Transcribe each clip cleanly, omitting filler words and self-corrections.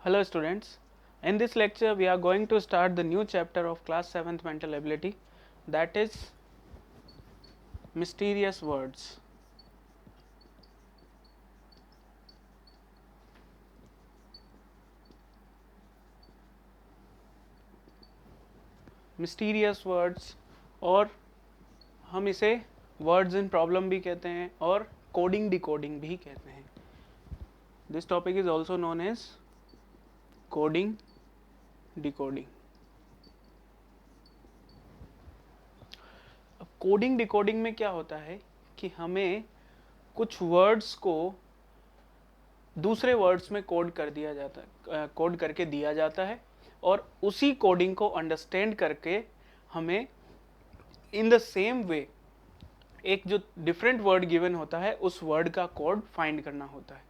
Hello students, in this lecture we are going to start the new chapter of class 7th mental ability, that is mysterious words. Mysterious words और हम इसे words in problem भी कहते हैं और coding decoding भी कहते हैं. This topic is also known as coding decoding. अब कोडिंग डिकोडिंग में क्या होता है कि हमें कुछ वर्ड्स को दूसरे वर्ड्स में कोड कर दिया जाता है, कोड करके दिया जाता है और उसी कोडिंग को अंडरस्टैंड करके हमें इन द सेम वे एक जो डिफरेंट वर्ड गिवन होता है उस वर्ड का कोड फाइंड करना होता है.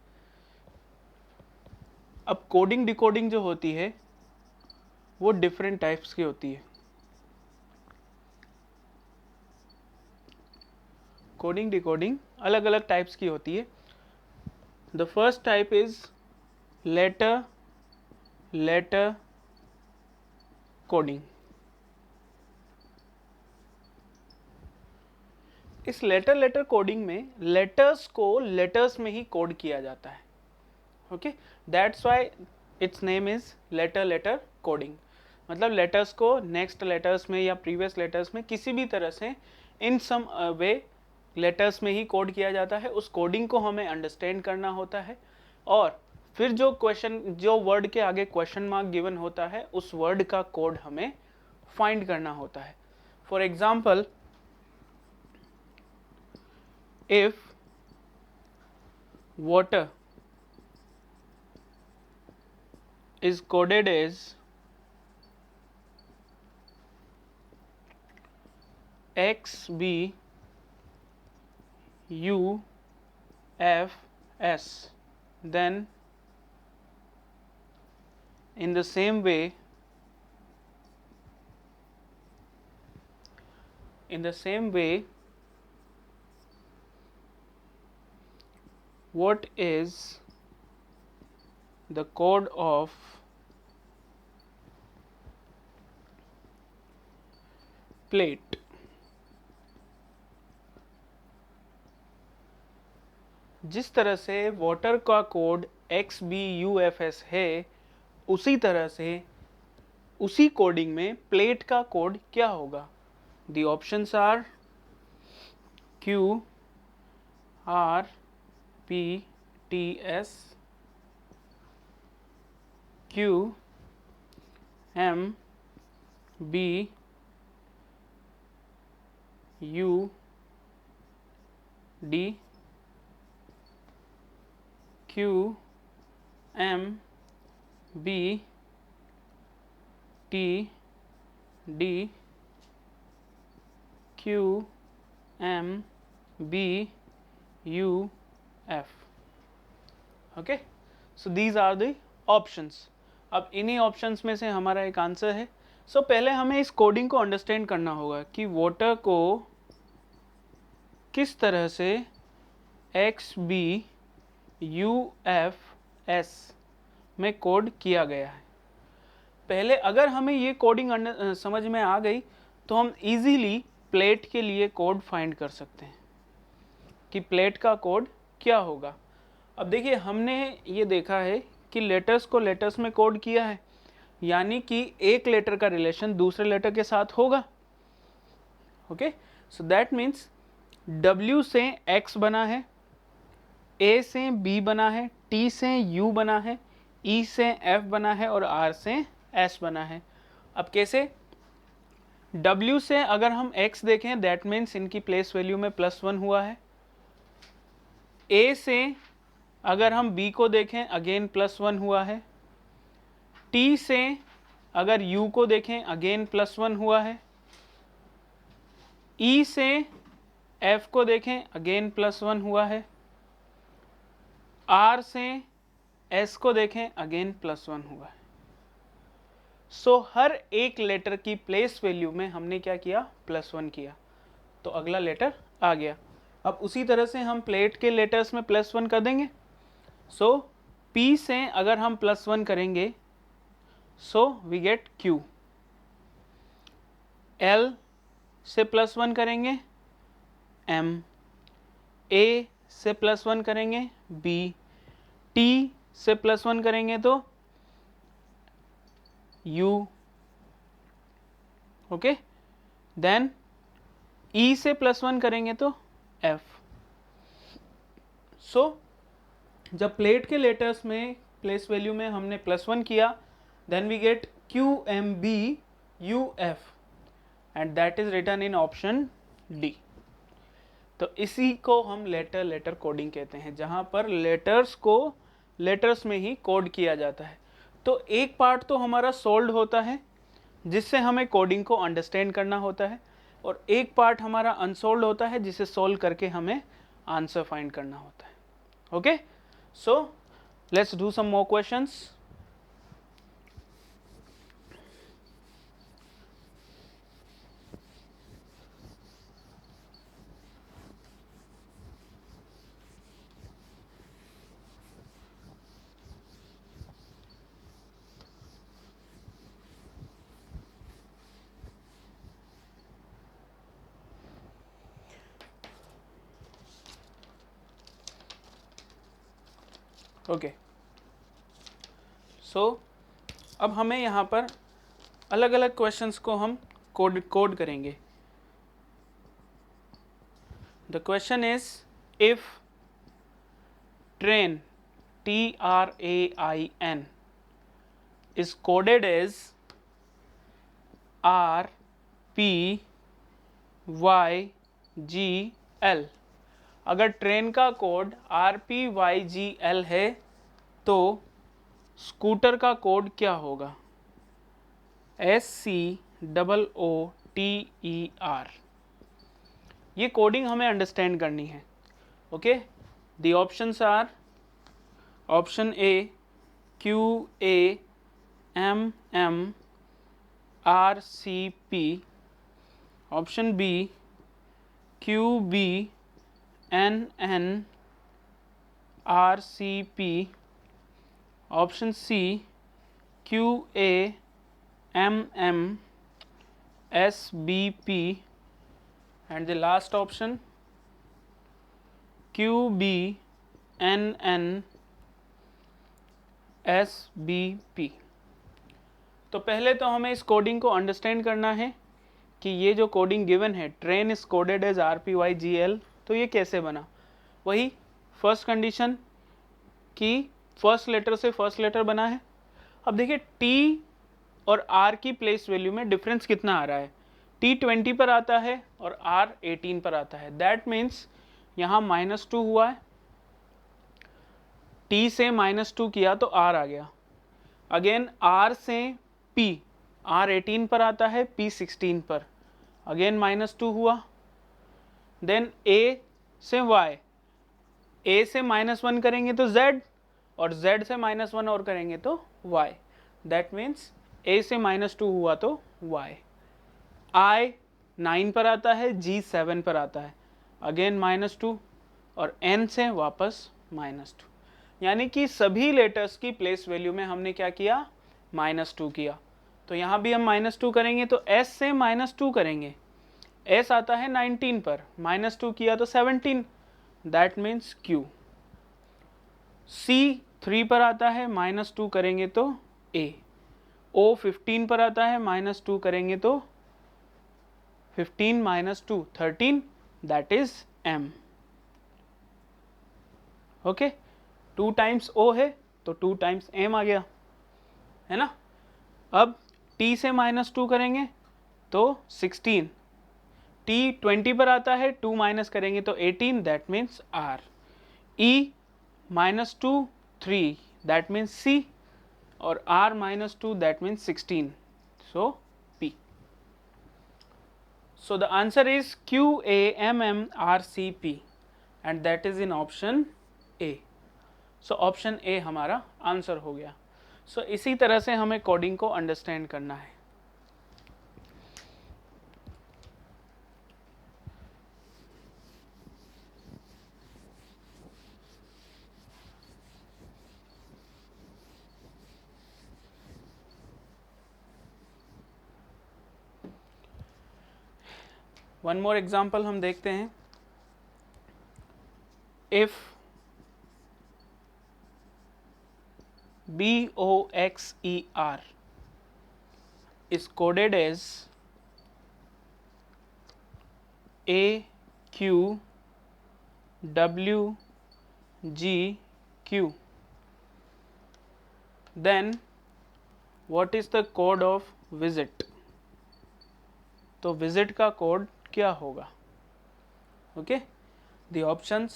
अब कोडिंग डिकोडिंग जो होती है वो डिफरेंट टाइप्स की होती है. कोडिंग डिकोडिंग अलग अलग टाइप्स की होती है. The first type is letter letter coding. इस लेटर कोडिंग में लेटर्स को लेटर्स में ही कोड किया जाता है. Okay, that's why it's name is letter coding. मतलब लेटर्स को नेक्स्ट लेटर्स में या प्रीवियस लेटर्स में किसी भी तरह से इन सम वे लेटर्स में ही कोड किया जाता है. उस कोडिंग को हमें अंडरस्टैंड करना होता है और फिर जो वर्ड के आगे क्वेश्चन मार्क गिवन होता है उस वर्ड का कोड हमें फाइंड करना होता है. For example, if water is coded as XBUFS, then in the same way what is the code of plate? जिस तरह से वाटर का कोड XBUFS है उसी तरह से उसी कोडिंग में प्लेट का कोड क्या होगा? The options are Q R P T S, Q M B U D, Q M B T D, Q M B U F. Okay, so these are the options. अब इन्हीं options में से हमारा एक answer है. सो पहले हमें इस कोडिंग को अंडरस्टैंड करना होगा कि वाटर को किस तरह से XBUFS में कोड किया गया है. पहले अगर हमें ये कोडिंग समझ में आ गई तो हम इजीली प्लेट के लिए कोड फाइंड कर सकते हैं कि प्लेट का कोड क्या होगा. अब देखिए, हमने ये देखा है कि लेटर्स को लेटर्स में कोड किया है, यानी कि एक लेटर का रिलेशन दूसरे लेटर के साथ होगा. Okay, so that means W से X बना है, A से B बना है, T से U बना है, E से F बना है और R से S बना है. अब कैसे? W से अगर हम X देखें दैट मीन्स इनकी प्लेस वैल्यू में +1 हुआ है. A से अगर हम B को देखें अगेन +1 हुआ है. T से अगर U को देखें अगेन +1 हुआ है. E से F को देखें अगेन +1 हुआ है. R से S को देखें अगेन +1 हुआ है. सो हर एक लेटर की प्लेस वैल्यू में हमने क्या किया? +1 किया, तो अगला लेटर आ गया. अब उसी तरह से हम प्लेट के लेटर्स में +1 कर देंगे. सो P से अगर हम +1 करेंगे so we get Q, L से +1 करेंगे M, A से +1 करेंगे B, T से +1 करेंगे तो U, ओके, देन E से +1 करेंगे तो F। सो जब प्लेट के लेटर्स में प्लेस वैल्यू में हमने +1 किया, then we get QMBUF and that is written in option D. तो इसी को हम लेटर कोडिंग कहते हैं, जहां पर लेटर्स को लेटर्स में ही कोड किया जाता है। तो एक पार्ट तो हमारा सोल्व होता है जिससे हमें कोडिंग को अंडरस्टैंड करना होता है, और एक पार्ट हमारा अनसोल्व होता है जिसे सोल्व करके हमें आंसर फाइंड करना होता है। Okay, so let's do some more questions. Okay, so अब हमें यहाँ पर अलग अलग क्वेश्चंस को हम कोड करेंगे। The question is if train TRAIN is coded as RPYGL, अगर ट्रेन का कोड RPYGL है तो स्कूटर का कोड क्या होगा? SCOOTER। ये कोडिंग हमें अंडरस्टैंड करनी है। Okay, the options are option A QAMMRCP, option B QBNNRCP, option C QAMMSBP, and the last option QBNNSBP। तो पहले तो हमें इस कोडिंग को अंडरस्टैंड करना है कि ये जो कोडिंग गिवन है, train is coded as RPYGL, तो ये कैसे बना। वही फर्स्ट कंडीशन कि फर्स्ट लेटर से फर्स्ट लेटर बना है। अब देखिए T और R की प्लेस वैल्यू में डिफरेंस कितना आ रहा है। T 20 पर आता है और R 18 पर आता है। दैट मीन्स यहाँ -2 हुआ है, T से -2 किया तो R आ गया। अगेन R से P, R 18 पर आता है, P 16 पर, अगेन -2 हुआ। देन A से Y, A से -1 करेंगे तो Z, और Z से -1 और करेंगे तो Y। दैट मीन्स A से -2 हुआ तो Y। I 9 पर आता है, G 7 पर आता है, अगेन -2, और N से वापस -2। यानी कि सभी लेटर्स की प्लेस वैल्यू में हमने क्या किया, -2 किया। तो यहाँ भी हम -2 करेंगे तो S से -2 करेंगे, S आता है 19 पर, -2 किया तो 17, दैट मीन्स Q। C 3 पर आता है, -2 करेंगे तो A। O 15 पर आता है, -2 करेंगे तो 15 - 2 13, that is M। Okay, 2 times O है तो 2 टाइम्स M आ गया, है ना। अब T से -2 करेंगे तो 16, T 20 पर आता है, 2 माइनस करेंगे तो 18, that means R। E -2 3, that means C, और R -2 that means 16, so P। So the answer is QAMMRCP and that is in option A। So option A हमारा आंसर हो गया। So इसी तरह से हमें कोडिंग को अंडरस्टैंड करना है। वन मोर एग्जाम्पल हम देखते हैं। If BOXER is coded as AQWGQ, then what is the code of visit? तो visit का कोड क्या होगा? Okay, the options,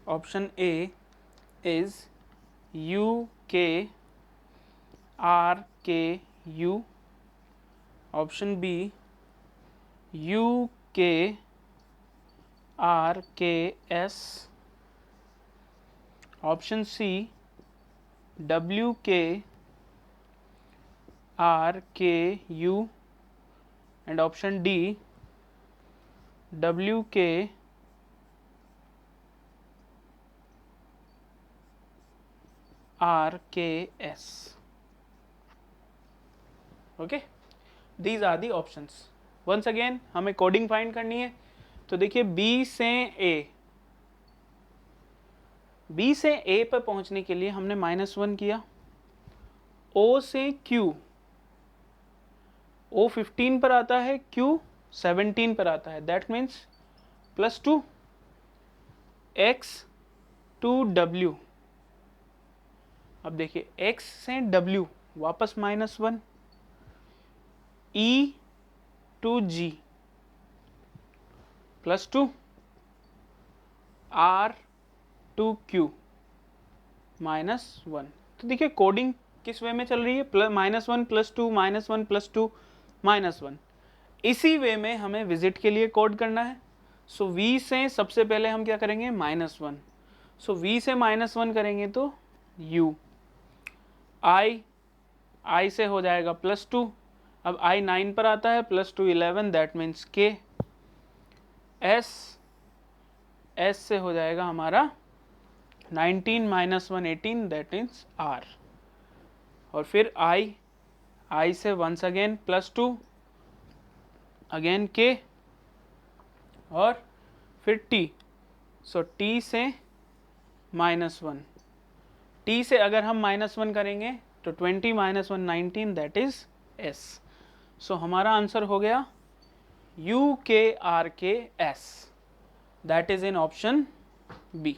option A is UKRKU, option B UKRKS, option C WKRKU, and option D WKRKS. Okay, these are the options. Once again हमें coding find करनी है। तो देखिए B से ए पर पहुंचने के लिए हमने -1 किया, ओ से क्यू, ओ 15 पर आता है, क्यू 17 पर आता है, that means +2 x to w। अब देखिए x से w वापस -1, E to G +2, R to Q -1। तो देखिए कोडिंग किस वे में चल रही है, -1 +2 -1 +2 -1। इसी वे में हमें विजिट के लिए कोड करना है। सो V से सबसे पहले हम क्या करेंगे, -1। सो V से -1 करेंगे तो U, I से हो जाएगा +2, अब I 9 पर आता है, +2 11, दैट मीन्स K, S से हो जाएगा हमारा 19 -1 18, दैट मीन्स R, और फिर I से वंस अगेन +2 अगेन K, और फिर T, सो T से -1, T से अगर हम -1 करेंगे तो 20 -1 19, दैट इज S। सो हमारा आंसर हो गया UKRKS, that is in option B.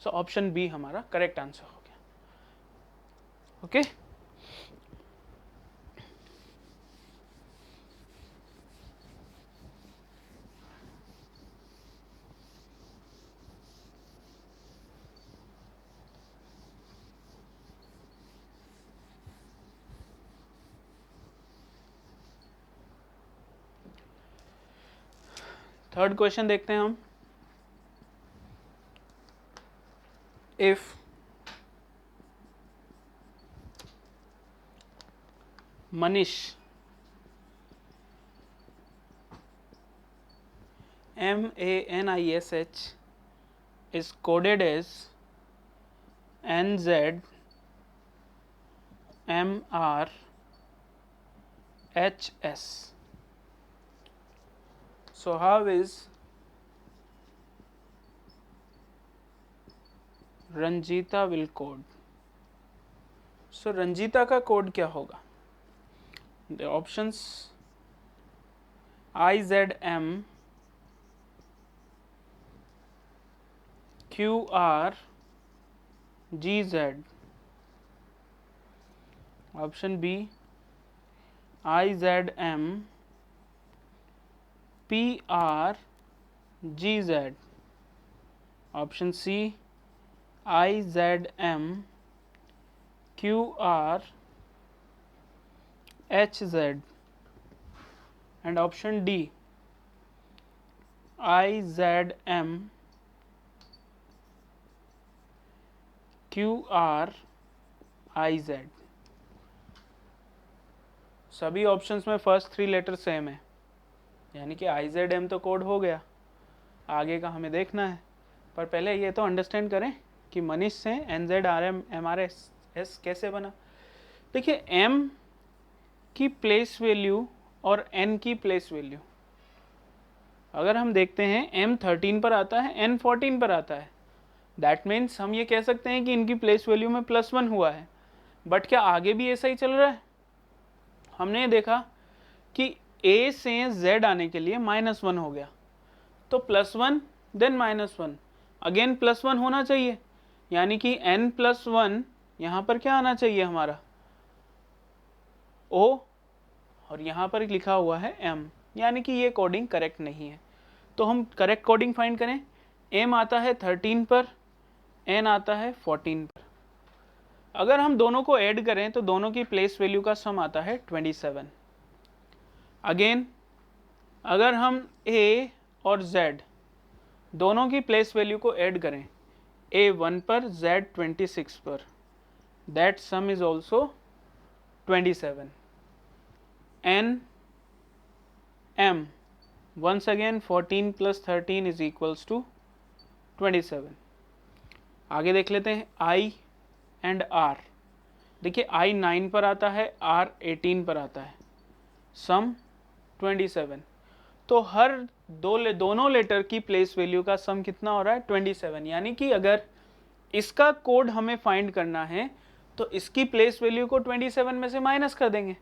So option B हमारा करेक्ट आंसर हो गया। ओके, थर्ड क्वेश्चन देखते हैं हम। If Manish, MANISH, is coded as NZMRHS, so how is Ranjita will code? So Ranjita का कोड क्या होगा? The options IZM QR GZ, option B IZM PR GZ, option C IZM QR HZ, and option D IZM QR IZ। सभी options में first 3 letter same है, यानी कि IZM तो code हो गया, आगे का हमें देखना है। पर पहले ये तो अंडरस्टैंड करें कि मनीष से NZRM MRS कैसे बना। देखिए M की प्लेस वैल्यू और n की प्लेस वैल्यू। अगर हम देखते हैं m 13 पर आता है, n 14 पर आता है, दैट मीन्स हम ये कह सकते हैं कि इनकी प्लेस वैल्यू में +1 हुआ है। बट क्या आगे भी ऐसा ही चल रहा है? हमने देखा कि a से z आने के लिए -1 हो गया, तो +1 देन -1, अगेन +1 होना चाहिए, यानी कि n+1 यहाँ पर क्या आना चाहिए हमारा o, और यहाँ पर लिखा हुआ है m, यानी कि ये कोडिंग करेक्ट नहीं है। तो हम करेक्ट कोडिंग फाइंड करें। m आता है 13 पर, n आता है 14 पर। अगर हम दोनों को ऐड करें तो दोनों की प्लेस वैल्यू का सम आता है 27। अगेन अगर हम a और z दोनों की प्लेस वैल्यू को ऐड करें, a 1 पर, z 26 पर, that some is also 27। n m once again 14 plus 13 is equals to 27। आगे देख लेते हैं I एंड R। देखिए I 9 पर आता है, R 18 पर आता है, सम 27। तो हर दोनों लेटर की प्लेस वैल्यू का सम कितना हो रहा है 27, यानी कि अगर इसका कोड हमें फाइंड करना है तो इसकी प्लेस वैल्यू को 27 में से माइनस कर देंगे।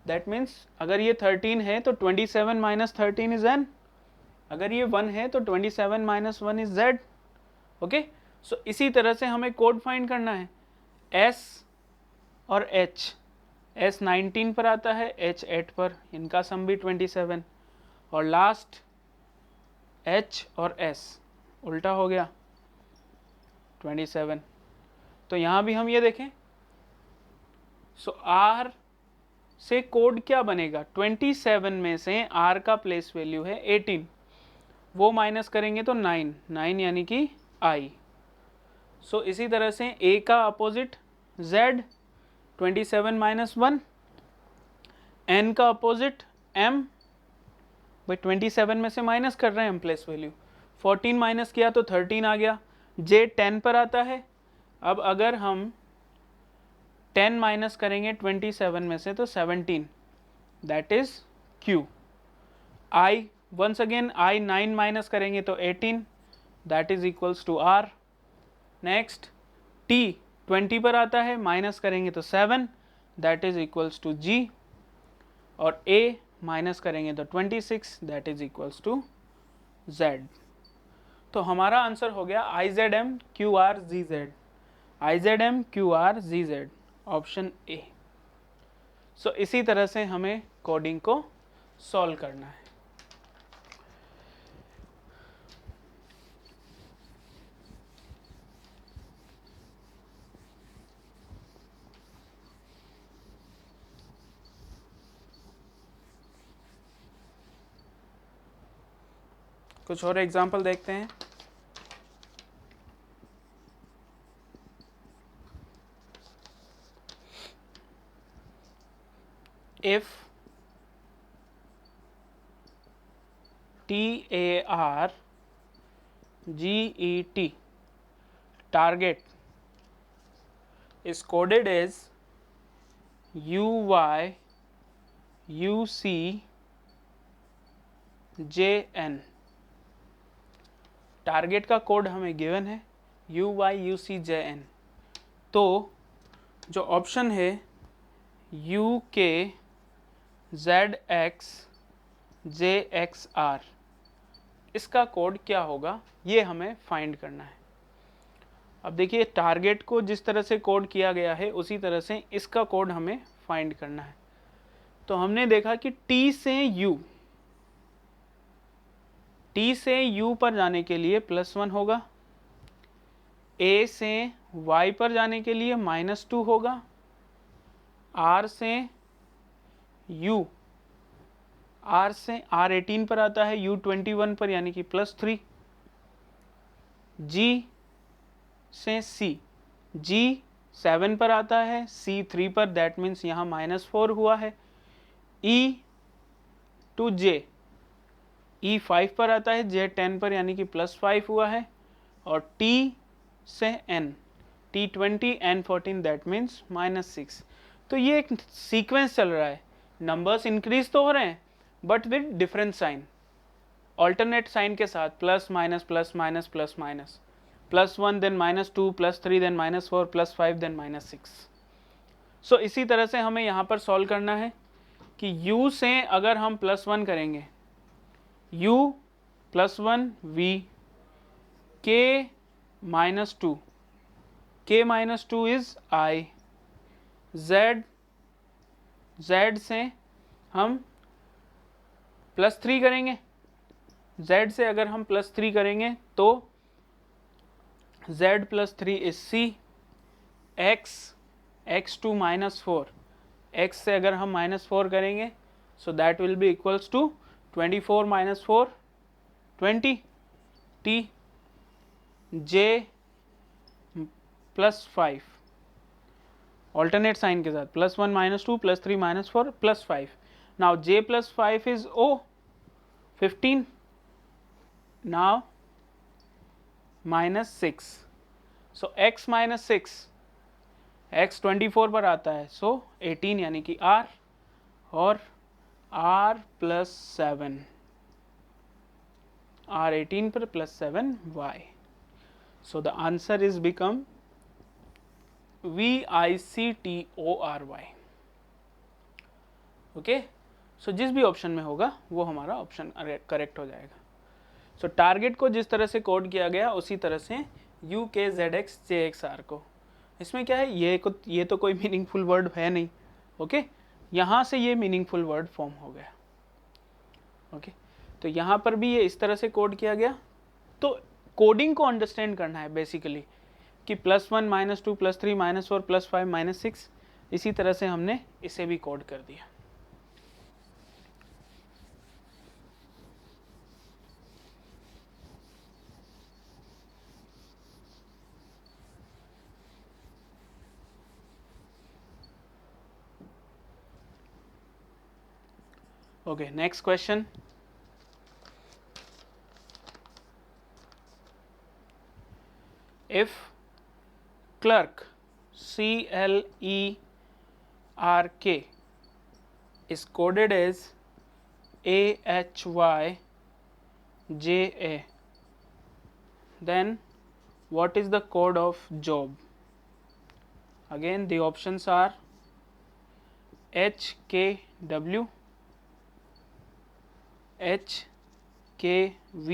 दैट मीन्स अगर ये 13 है तो 27 माइनस 13 इज n, अगर ये 1 है तो 27 माइनस 1 इज z। ओके, सो इसी तरह से हमें कोड फाइंड करना है। s और h, s 19 पर आता है, h 8 पर, इनका सम भी 27, और लास्ट h और s उल्टा हो गया 27। तो यहाँ भी हम ये देखें, सो r से कोड क्या बनेगा, 27 में से r का प्लेस वैल्यू है 18, वो माइनस करेंगे तो 9 यानी कि i। सो इसी तरह से a का अपोजिट z 27 माइनस 1, n का अपोजिट m, भाई 27 में से माइनस कर रहे हैं हम प्लेस वैल्यू, 14 माइनस किया तो 13 आ गया, j 10 पर आता है। अब अगर हम 10 माइनस करेंगे 27 में से तो 17, that is q। i once again i 9 minus करेंगे तो 18, that is equals to r। Next t 20 पर आता है, माइनस करेंगे तो 7, that is equals to g, और a माइनस करेंगे तो 26, that is equals to z। तो हमारा आंसर हो गया IZM QR ZZ, IZM QR ZZ, option A. So इसी तरह से हमें कोडिंग को सॉल्व करना है। कुछ और एग्जाम्पल देखते हैं। If TARGET, target, is coded as UYUCJN, target का कोड हमें गिवन है UYUCJN, तो जो ऑप्शन है UKZXJXR, इसका कोड क्या होगा ये हमें फाइंड करना है। अब देखिए टारगेट को जिस तरह से कोड किया गया है उसी तरह से इसका कोड हमें फाइंड करना है। तो हमने देखा कि T से U पर जाने के लिए +1 होगा, A से Y पर जाने के लिए -2 होगा, R से R 18 पर आता है, U 21 पर यानी कि +3, G से C, G 7 पर आता है, C 3 पर, दैट मीन्स यहाँ -4 हुआ है, E टू J, E 5 पर आता है, J 10 पर यानी कि +5 हुआ है, और T से N, T 20 N 14, that means -6। तो ये एक सीक्वेंस चल रहा है नंबर्स इंक्रीज तो हो रहे हैं but with different sign, alternate sign के साथ, plus minus plus minus plus minus, +1 then -2 +3 then -4 +5 then -6। So इसी तरह से हमें यहाँ पर सॉल्व करना है कि u से अगर हम +1 करेंगे, u +1 v k -2, k -2 is i, z से हम +3 करेंगे, z से अगर हम +3 करेंगे तो z +3 is c, x2 -4, x से अगर हम -4 करेंगे so that will be equals to 24 - 4 20, t j +5, alternate sign के साथ, +1 -2 +3 -4 +5। Now j +5 is o 15, now -6, so x -6, x 24 पर आता है, सो 18 यानी कि r, और r +7, r 18 पर +7 y, so the answer is become VICTORY। Okay, so जिस भी ऑप्शन में होगा वो हमारा ऑप्शन करेक्ट हो जाएगा। सो टारगेट को जिस तरह से कोड किया गया उसी तरह से UKZXJXR को, इसमें क्या है, ये तो कोई मीनिंगफुल वर्ड है नहीं। ओके, यहाँ से ये मीनिंगफुल वर्ड फॉर्म हो गया। ओके, तो यहाँ पर भी ये इस तरह से कोड किया गया। तो कोडिंग को अंडरस्टैंड करना है बेसिकली कि +1 -2 +3 -4 +5 -6, इसी तरह से हमने इसे भी कोड कर दिया। Okay, next question. If clerk CLERK is coded as AHYJA, then what is the code of job? Again the options are HKW, HKV,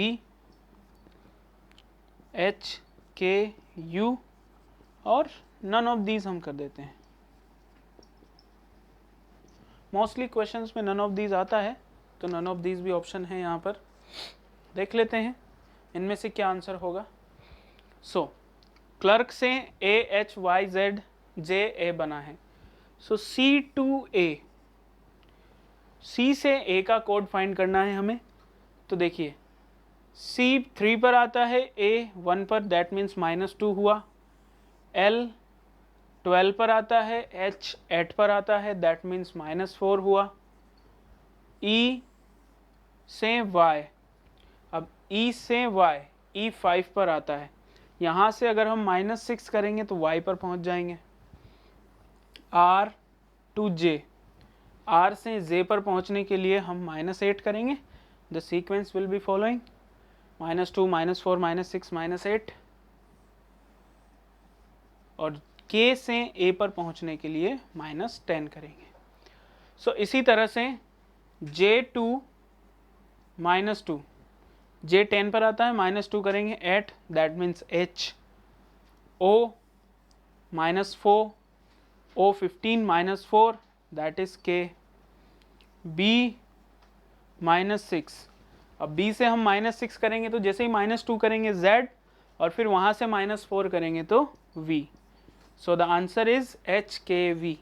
HKU और नन ऑफ दीज हम कर देते हैं। मोस्टली क्वेश्चंस में नन ऑफ दीज आता है, तो none of these भी ऑप्शन है यहाँ पर। देख लेते हैं इनमें से क्या आंसर होगा। सो क्लर्क से AHYZJA बना है, सो C2A, C से A का कोड फाइंड करना है हमें। तो देखिए C 3 पर आता है, A 1 पर, दैट मीन्स -2 हुआ, L 12 पर आता है, H 8 पर आता है, दैट मीन्स -4 हुआ, E से Y, अब E से Y, E 5 पर आता है, यहाँ से अगर हम -6 करेंगे तो Y पर पहुँच जाएंगे, R to J, R से J पर पहुँचने के लिए हम -8 करेंगे, the sequence will be following -2 -4 -6 -8, और K से A पर पहुँचने के लिए -10 करेंगे। सो इसी तरह से J2 -2, J 10 पर आता है, -2 करेंगे 8, that means H, O -4, O 15 -4, that is K, B -6, अब B से हम -6 करेंगे तो जैसे ही -2 करेंगे Z, और फिर वहाँ से -4 करेंगे तो V, so the answer is HKV,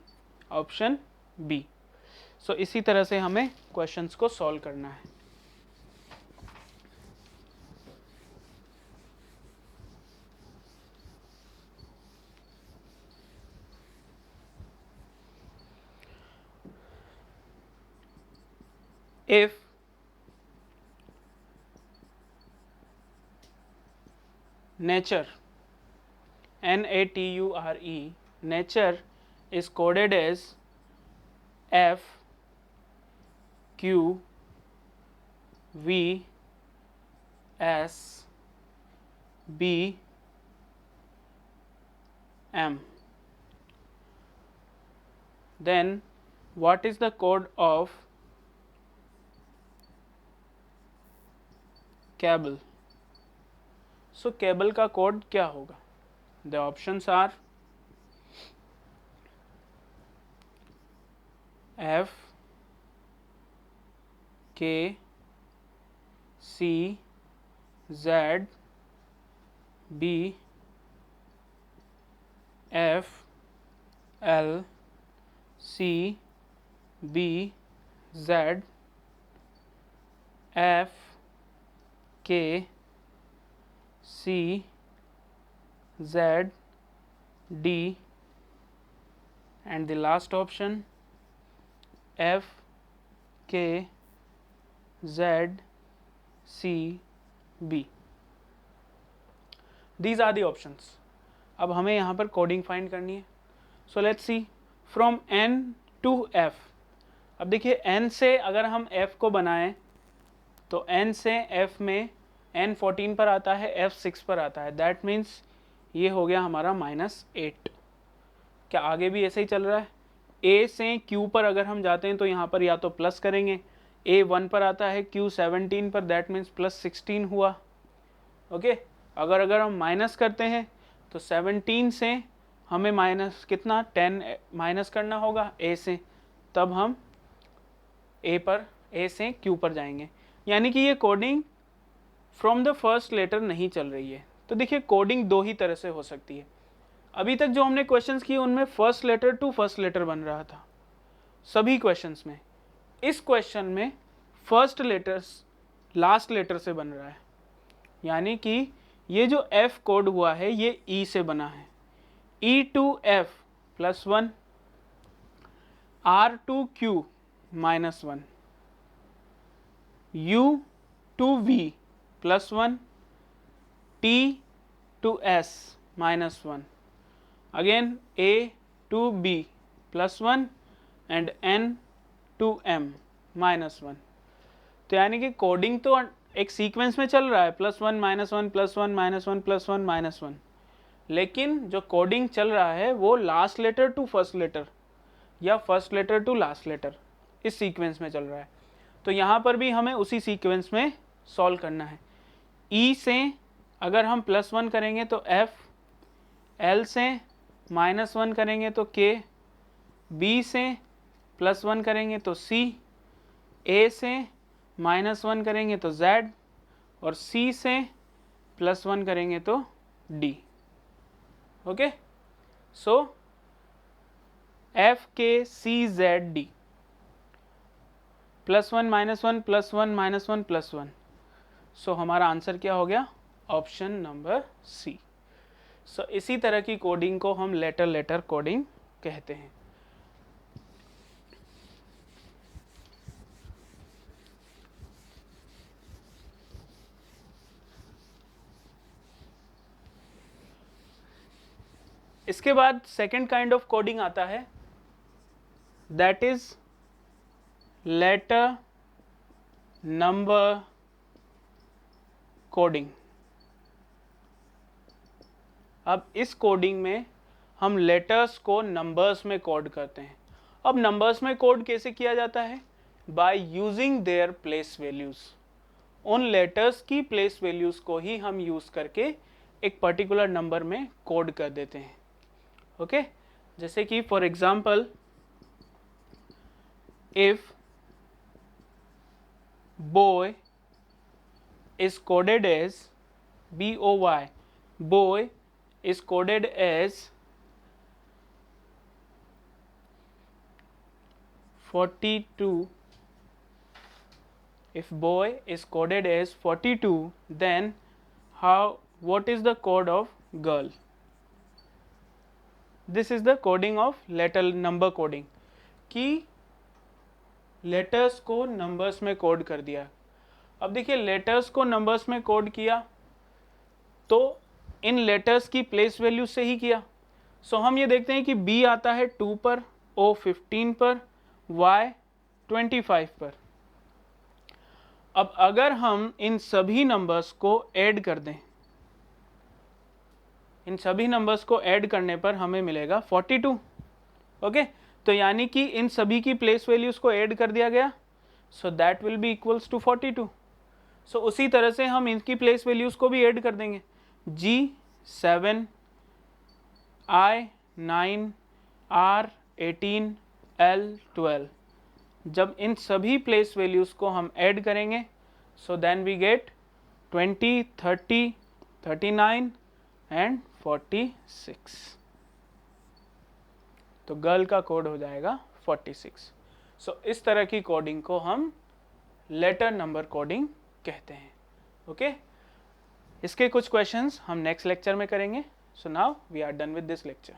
option B। सो इसी तरह से हमें क्वेश्चंस को सॉल्व करना है। If nature, NATURE, nature is coded as F Q V S B M. Then what is the code of cable? So cable का code क्या होगा? The options are F K C Z B F L C B Z F K C Z D, and the last option F K Z C B. These are the options. अब हमें यहाँ पर coding find करनी है. So let's see from N to F. अब देखिए N से अगर हम F को बनाएं तो N से F में N 14 पर आता है, F 6 पर आता है. दैट मीन्स ये हो गया हमारा -8. क्या आगे भी ऐसे ही चल रहा है? A से Q पर अगर हम जाते हैं तो यहाँ पर या तो प्लस करेंगे, A 1 पर आता है, Q 17 पर, दैट मीन्स +16 हुआ. ओके अगर हम माइनस करते हैं तो 17 से हमें माइनस कितना 10 माइनस करना होगा A से, तब हम A से Q पर जाएंगे. यानी कि ये coding from the first letter नहीं चल रही है. तो देखिए कोडिंग दो ही तरह से हो सकती है. अभी तक जो हमने क्वेश्चंस किए उनमें first letter to first letter बन रहा था सभी क्वेश्चंस में. इस क्वेश्चन में फर्स्ट लेटर्स लास्ट लेटर से बन रहा है. यानी कि ये जो F कोड हुआ है ये E से बना है. E to F +1, R to Q -1, U to V +1, T to S -1, again A to B +1 and N to M -1. तो यानी कि कोडिंग तो एक सीक्वेंस में चल रहा है +1 -1 +1 -1 +1 -1, लेकिन जो कोडिंग चल रहा है वो last letter to first letter या first letter to last letter इस सीक्वेंस में चल रहा है. तो यहाँ पर भी हमें उसी सीक्वेंस में सॉल्व करना है. E से अगर हम +1 करेंगे तो F, L से -1 करेंगे तो K, B से +1 करेंगे तो C, A से -1 करेंगे तो Z और C से +1 करेंगे तो D. Okay so F K C Z D +1 -1 +1 -1 +1. सो हमारा आंसर क्या हो गया? Option number C. सो इसी तरह की कोडिंग को हम लेटर कोडिंग कहते हैं. इसके बाद सेकेंड काइंड ऑफ कोडिंग आता है, that is letter number coding. अब इस कोडिंग में हम लेटर्स को नंबर्स में कोड करते हैं. अब नंबर्स में कोड कैसे किया जाता है? By using their place values. उन लेटर्स की प्लेस वैल्यूज को ही हम यूज करके एक पर्टिकुलर नंबर में कोड कर देते हैं. ओके जैसे कि for example if boy is coded as BOY, boy is coded as 42. If boy is coded as 42, then what is the code of girl? This is the coding of letter number coding कि letters को numbers में code कर दिया. अब देखिए letters को numbers में code किया तो इन लेटर्स की प्लेस वैल्यू से ही किया. सो हम ये देखते हैं कि B आता है 2 पर, O 15 पर, Y 25 पर. अब अगर हम इन सभी नंबर्स को ऐड कर दें, इन सभी नंबर्स को ऐड करने पर हमें मिलेगा 42। ओके, तो यानी कि इन सभी की प्लेस वैल्यूज को ऐड कर दिया गया, so that will be equals to 42। So उसी तरह से हम इनकी प्लेस वैल्यूज को भी ऐड कर देंगे, G 7, I 9, R 18, L 12। जब इन सभी प्लेस वैल्यूज को हम ऐड करेंगे, so then we get 20, 30, 39 and 46। तो गर्ल का कोड हो जाएगा 46। सो इस तरह की कोडिंग को हम लेटर नंबर कोडिंग कहते हैं। ओके, इसके कुछ क्वेश्चंस हम नेक्स्ट लेक्चर में करेंगे। So now we are done with this lecture.